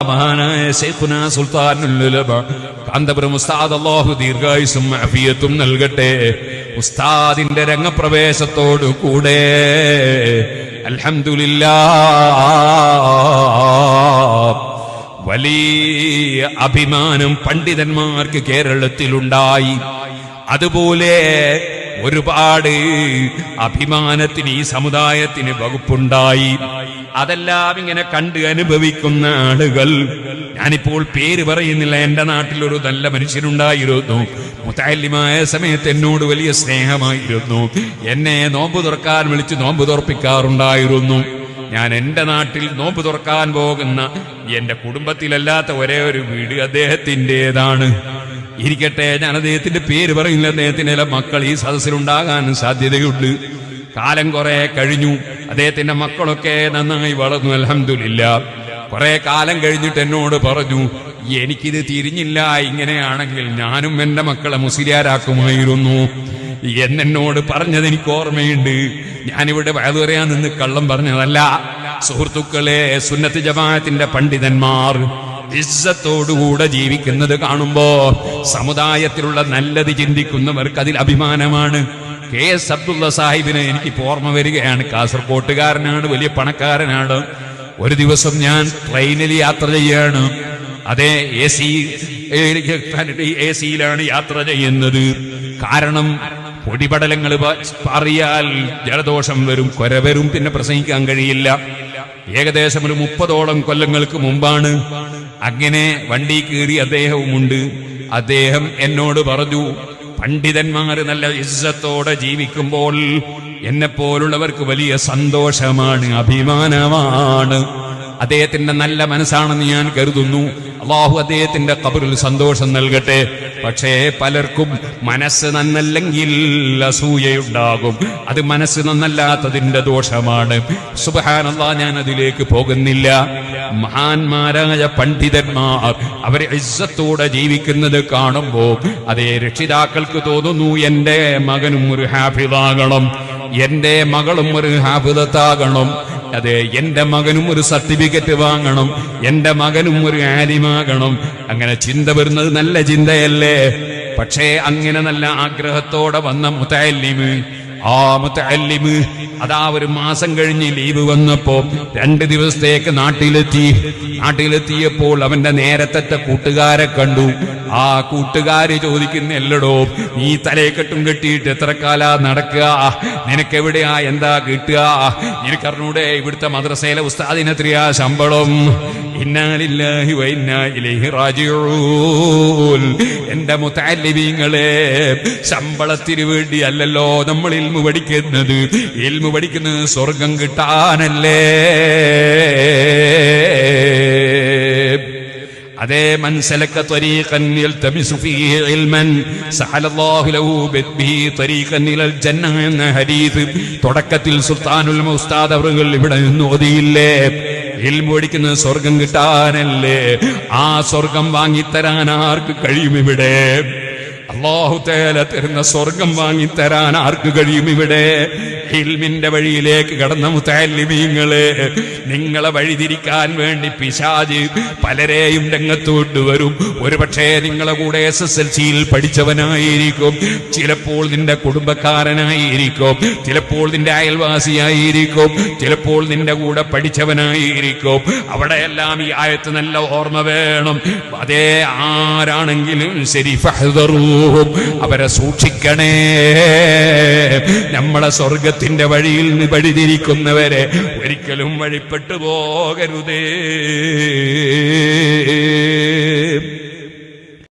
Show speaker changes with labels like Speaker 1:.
Speaker 1: മഹാനായ ശൈഖുനാ സുൽത്താനുൽ ഉലമ കാന്തപുരം ഉസ്താദ് അല്ലാഹു ദീർഘായുസ്സും ആഫിയത്തും നൽകട്ടെ. ഉസ്താദിന്റെ രംഗപ്രവേശത്തോടു കൂടെ അൽഹംദുലില്ലാഹ് വലിയ അഭിമാനം പണ്ഡിതന്മാർക്ക് കേരളത്തിലുണ്ടായി. അതുപോലെ ഒരുപാട് അഭിമാനത്തിന് ഈ സമുദായത്തിന് വകുപ്പുണ്ടായി. അതെല്ലാം ഇങ്ങനെ കണ്ട് അനുഭവിക്കുന്ന ആളുകൾ, ഞാനിപ്പോൾ പേര് പറയുന്നില്ല, എന്റെ നാട്ടിൽ ഒരു നല്ല മനുഷ്യനുണ്ടായിരുന്നു. മുതഅല്ലിമായ സമയത്ത് എന്നോട് വലിയ സ്നേഹമായിരുന്നു. എന്നെ നോമ്പ് തുറക്കാൻ വിളിച്ച് നോമ്പ് തുറപ്പിക്കാറുണ്ടായിരുന്നു. ഞാൻ എന്റെ നാട്ടിൽ നോമ്പ് തുറക്കാൻ പോകുന്ന എന്റെ കുടുംബത്തിലല്ലാത്ത ഒരേ ഒരു വീട് അദ്ദേഹത്തിൻ്റെതാണ്. ഇരിക്കട്ടെ, ഞാൻ അദ്ദേഹത്തിന്റെ പേര് പറയുന്നില്ല. അദ്ദേഹത്തിന്റെ ചില മക്കൾ ഈ സദസ്സിലുണ്ടാകാൻ സാധ്യതയുണ്ട്. കാലം കുറെ കഴിഞ്ഞു, അദ്ദേഹത്തിന്റെ മക്കളൊക്കെ നന്നായി വളർന്നു, അൽഹംദുലില്ലാഹ്. കുറെ കാലം കഴിഞ്ഞിട്ട് എന്നോട് പറഞ്ഞു, എനിക്കിത് തിരിഞ്ഞില്ല, ഇങ്ങനെയാണെങ്കിൽ ഞാനും എന്റെ മക്കളെ മുസ്ലിയാരാക്കുമായിരുന്നു എന്നോട് പറഞ്ഞത് എനിക്ക് ഓർമ്മയുണ്ട്. ഞാനിവിടെ വയലു പറയാൻ നിന്ന് കള്ളം പറഞ്ഞതല്ല. സുഹൃത്തുക്കളെ, സുന്നത്ത് ജമാഅത്തിന്റെ പണ്ഡിതന്മാർ ഇസ്സത്തോടുകൂടെ ജീവിക്കുന്നത് കാണുമ്പോ സമുദായത്തിലുള്ള നല്ലത് ചിന്തിക്കുന്നവർക്ക് അതിൽ അഭിമാനമാണ്. KS അബ്ദുള്ള സാഹിബിനെ എനിക്ക് ഓർമ്മ വരികയാണ്. കാസർകോട്ടുകാരനാണ്, വലിയ പണക്കാരനാണ്. ഒരു ദിവസം ഞാൻ ട്രെയിനിൽ യാത്ര ചെയ്യാണ്. അതേ AC-യിലാണ് യാത്ര ചെയ്യുന്നത്. കാരണം പൊടിപടലങ്ങൾ പാറിയാൽ ജലദോഷം വരും, കൊര വരും, പിന്നെ പ്രസംഗിക്കാൻ കഴിയില്ല. ഏകദേശം ഒരു 30ഓളം കൊല്ലങ്ങൾക്ക് മുമ്പാണ്. അങ്ങനെ വണ്ടി കയറി അദ്ദേഹവുമുണ്ട്. അദ്ദേഹം എന്നോട് പറഞ്ഞു, പണ്ഡിതന്മാര് നല്ല ഇസ്സത്തോടെ ജീവിക്കുമ്പോൾ എന്നെപ്പോലുള്ളവർക്ക് വലിയ സന്തോഷമാണ്, അഭിമാനമാണ്. അദ്ദേഹത്തിന്റെ നല്ല മനസ്സാണെന്ന് ഞാൻ കരുതുന്നു. അല്ലാഹു അദ്ദേഹത്തിന്റെ ഖബറിൽ സന്തോഷം നൽകട്ടെ. പക്ഷേ പലർക്കും മനസ്സ് നന്നല്ലെങ്കിൽ അസൂയയുണ്ടാകും. അത് മനസ്സ് നന്നല്ലാത്തതിന്റെ ദോഷമാണ്. സുബ്ഹാനല്ലാഹ്, ഞാൻ അതിലേക്ക് പോകുന്നില്ല. മഹാന്മാരായ പണ്ഡിതന്മാർ അവരെ ഇസ്സത്തോടെ ജീവിക്കുന്നത് കാണുമ്പോൾ അതേ രക്ഷിതാക്കൾക്ക് തോന്നുന്നു, എന്റെ മകനും ഒരു ഹാഫിളാകണം, എന്റെ മകളും ഒരു ഹാഫിളത്താകണം, അതെ എന്റെ മകനും ഒരു സർട്ടിഫിക്കറ്റ് വാങ്ങണം, എന്റെ മകനും ഒരു ആലിമാകണം. അങ്ങനെ ചിന്ത വരുന്നത് നല്ല ചിന്തയല്ലേ? പക്ഷേ അങ്ങനെ നല്ല ആഗ്രഹത്തോടെ വന്ന മുതഅല്ലിമ്, ആ മുതഅല്ലിമ് അതാ ഒരു മാസം കഴിഞ്ഞ് ലീവ് വന്നപ്പോ 2 ദിവസത്തേക്ക് നാട്ടിലെത്തിയപ്പോൾ അവന്റെ നേരത്തെ കൂട്ടുകാരെ കണ്ടു. ആ കൂട്ടുകാര് ചോദിക്കുന്ന, എല്ലടോ നീ തലയെക്കെട്ടും കെട്ടിയിട്ട് എത്ര കാലാ നടക്കുക? നിനക്കെവിടെയാ എന്താ കിട്ടുക? നിനക്കറിഞ്ഞൂടെ ഇവിടുത്തെ മദ്രസയിലെ ഉസ്താദിന് എത്രയാ ശമ്പളം? ഇന്നാ ലില്ലാഹി വ ഇന്നാ ഇലൈഹി റാജിഊൻ. എന്റെ മുതഅല്ലിമീങ്ങളെ, ശമ്പളത്തിന് വേണ്ടി അല്ലല്ലോ നമ്മൾ ഇൽമു പഠിക്കുന്നത്. ഇൽമു പഠിക്കുന്നത് സ്വർഗം കിട്ടാനല്ലേ? അതേ മൻസലക ത്വരീഖൻ യൽതമിസു ഫീഹി ഇൽമൻ സഹലല്ലാഹു ലഹു ബിഹി ത്വരീഖൻ ഇലൽ ജന്ന എന്ന ഹദീസ് തുടക്കത്തിൽ സുൽത്താനുൽ ഉസ്താദ് അവറുകൾ ഇവിടെ നിന്ന് ഓതിയില്ലേ? ഇൽമു പഠിക്കുന്നത് സ്വർഗം കിട്ടാനല്ലേ? ആ സ്വർഗം വാങ്ങിത്തരാൻ ആർക്ക് കഴിയും ഇവിടെ? അല്ലാഹു തആല തരുന്ന സ്വർഗം വാങ്ങിത്തരാൻ ആർക്ക് കഴിയും ഇവിടെ? ഇൽമിന്റെ വഴിയിലേക്ക് കടന്ന മുതഅല്ലിമീങ്ങളെ, നിങ്ങളെ വഴിതിരിക്കാൻ വേണ്ടി പിശാച് പലരെയും രംഗത്തോട്ട് വരും. ഒരുപക്ഷേ നിങ്ങളെ കൂടെ SSLC-യിൽ പഠിച്ചവനായിരിക്കും, ചിലപ്പോൾ നിന്റെ കുടുംബക്കാരനായിരിക്കും, ചിലപ്പോൾ നിന്റെ അയൽവാസിയായിരിക്കും, ചിലപ്പോൾ നിന്റെ കൂടെ പഠിച്ചവനായിരിക്കും. അവിടെയെല്ലാം ഈ ആയത്ത് നല്ല ഓർമ്മ വേണം. അതേ ആരാണെങ്കിലും ശരി, ഫഹ്ദറൂഹും, അവരെ സൂക്ഷിക്കണേ. നമ്മളെ സ്വർഗത്തിന്റെ വഴിയിൽ നിന്ന് വഴിതിരിക്കുന്നവരെ ഒരിക്കലും വഴിപ്പെട്ടു പോകരുതേ.